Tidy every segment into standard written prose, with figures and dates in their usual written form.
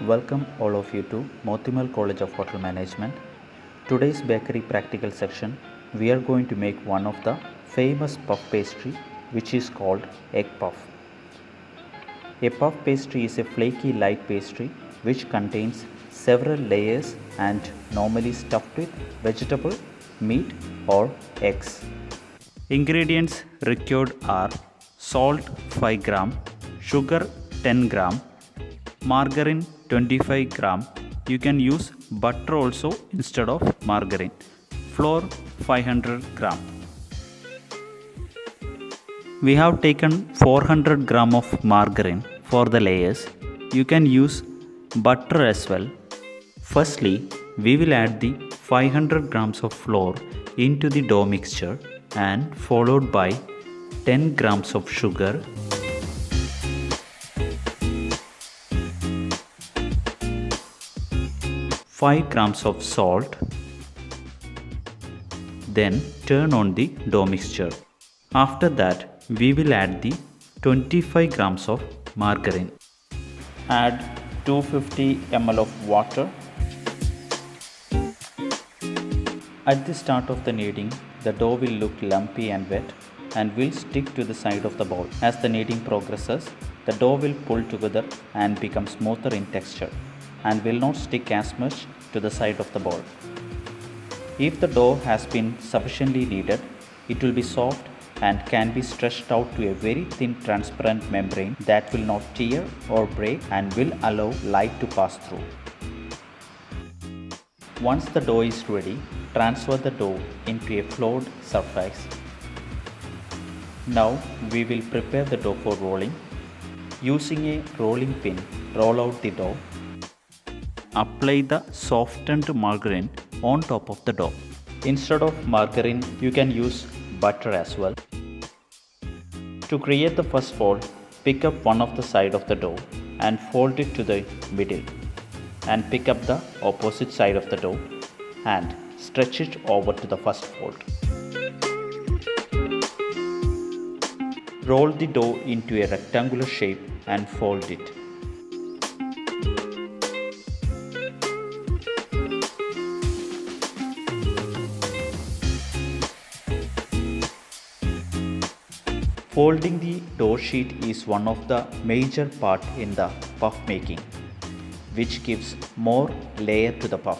Welcome all of you to Moti Mahal College of Hotel Management. Today's bakery practical section, we are going to make one of the famous puff pastry which is called egg puff. A puff pastry is a flaky light pastry which contains several layers and normally stuffed with vegetable, meat or eggs. Ingredients required are salt 5 gram, sugar 10 gram, margarine 25 gram. You can use butter also instead of margarine. Flour 500 gram. We have taken 400 gram of margarine for the layers. You can use butter as well. Firstly, we will add the 500 grams of flour into the dough mixture and followed by 10 grams of sugar, 5 grams of salt. Then turn on the dough mixture. After that, we will add the 25 grams of margarine. Add 250 ml of water. At the start of the kneading, the dough will look lumpy and wet and will stick to the side of the bowl. As the kneading progresses, the dough will pull together and become smoother in texture and will not stick as much to the side of the bowl. If the dough has been sufficiently kneaded, it will be soft and can be stretched out to a very thin transparent membrane that will not tear or break and will allow light to pass through. Once the dough is ready, transfer the dough into a floured surface. Now we will prepare the dough for rolling. Using a rolling pin, roll out the dough. Apply the softened margarine on top of the dough. Instead of margarine, you can use butter as well. To create the first fold, pick up one of the side of the dough and fold it to the middle, and pick up the opposite side of the dough and stretch it over to the first fold. Roll the dough into a rectangular shape and fold it. Folding the dough sheet is one of the major part in the puff making, which gives more layer to the puff.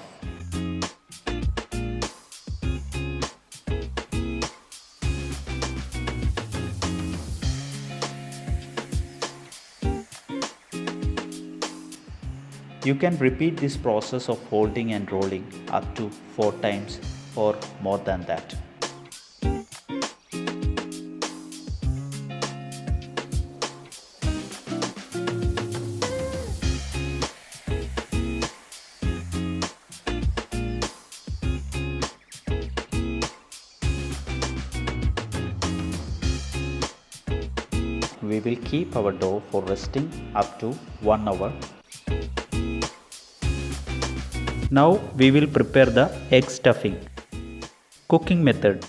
You can repeat this process of folding and rolling up to 4 times or more than that. We will keep our dough for resting up to 1 hour. Now we will prepare the egg stuffing. Cooking method.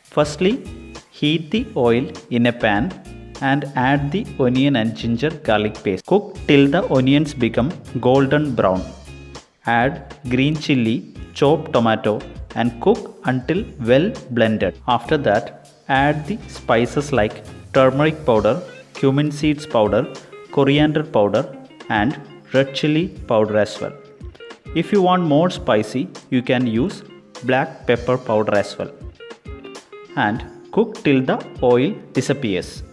Firstly, heat the oil in a pan and add the onion and ginger garlic paste. Cook till the onions become golden brown. Add green chilli, chopped tomato and cook until well blended. After that, add the spices like turmeric powder, cumin seeds powder, coriander powder and red chilli powder as well. If you want more spicy, you can use black pepper powder as well. And cook till the oil disappears.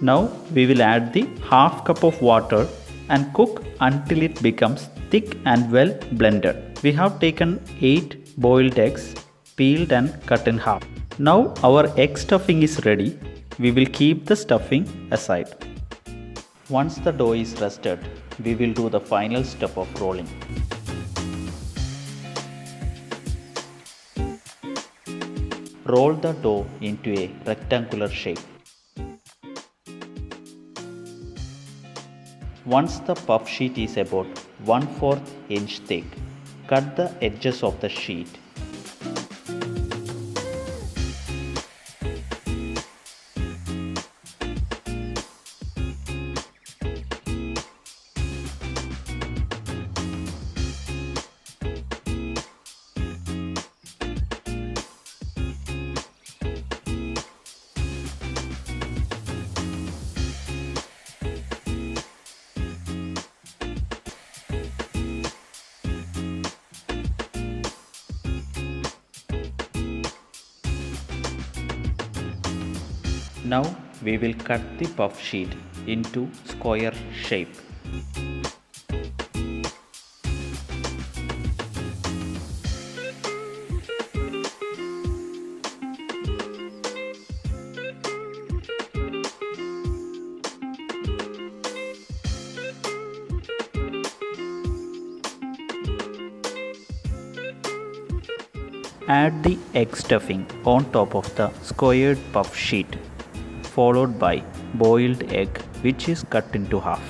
Now we will add the half cup of water and cook until it becomes thick and well blended. We have taken 8 boiled eggs, peeled and cut in half. Now our egg stuffing is ready. We will keep the stuffing aside. Once the dough is rested, we will do the final step of rolling. Roll the dough into a rectangular shape. Once the puff sheet is about 1/4 inch thick, cut the edges of the sheet. Now we will cut the puff sheet into square shape. Add the egg stuffing on top of the squared puff sheet, followed by boiled egg which is cut into half.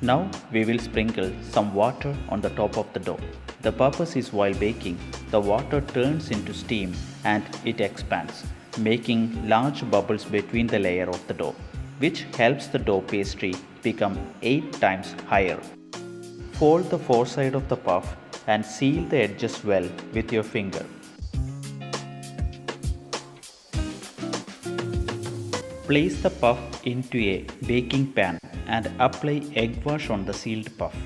Now we will sprinkle some water on the top of the dough. The purpose is while baking, the water turns into steam and it expands, making large bubbles between the layer of the dough, which helps the dough pastry become 8 times higher. Fold the foreside of the puff and seal the edges well with your finger. Place the puff into a baking pan and apply egg wash on the sealed puff.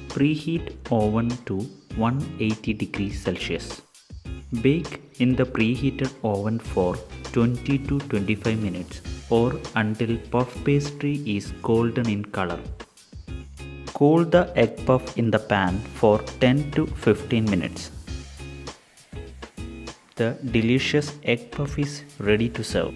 Preheat oven to 180 degrees Celsius. Bake in the preheated oven for 20 to 25 minutes or until puff pastry is golden in color. Cool the egg puff in the pan for 10 to 15 minutes. The delicious egg puff is ready to serve.